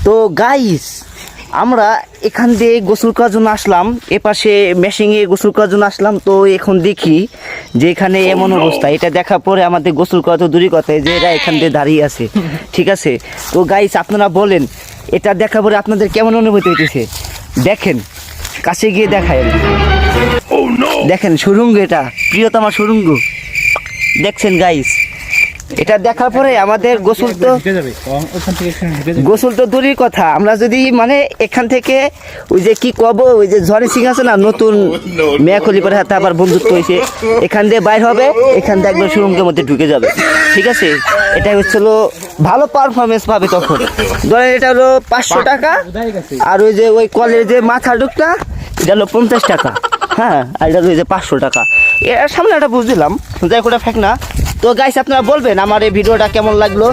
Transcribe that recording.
তো গাইস আমরা এখান দিয়ে গোসল করার জন্য আসলাম, এপাশে মেশিংয়ে গোসল করার জন্য আসলাম। তো এখন দেখি যে এখানে এমন অবস্থা, এটা দেখার পরে আমাদের গোসল করা তো দূরই কথা, যে এরা এখান দিয়ে দাঁড়িয়ে আছে, ঠিক আছে। তো গাইস আপনারা বলেন এটা দেখার পরে আপনাদের কেমন অনুভূতি হইতেছে? দেখেন, কাছে গিয়ে দেখায়, দেখেন সুড়ঙ্গ, এটা প্রিয়তমা সুড়ঙ্গ, দেখছেন গাইস। এটা দেখার পরে আমাদের গোসল তো দূরের কথা, আমরা যদি মানে এখান থেকে ওই যে কি কব, ওই যে ঝড়ি সিং আছে না, নতুন মেয়াখলি পরে হাতে আবার বন্ধুত্ব হয়েছে, এখান দিয়ে বাইর হবে, এখান দিয়ে একদম সুরঙ্গের মধ্যে ঢুকে যাবে, ঠিক আছে। এটা হচ্ছিল ভালো পারফরমেন্স পাবে তখন। ধরেন এটা হলো 500 টাকা, আর ওই যে ওই কলের যে মাথা ঢুকটা এটা হলো 50 টাকা, হ্যাঁ, আর এটা ওই যে 500 টাকা। এর সামনে একটা বুঝ দিলাম, যাই ওটা ফেক না। তো গাইস আপনারা বলবেন আমার এই ভিডিওটা কেমন লাগলো।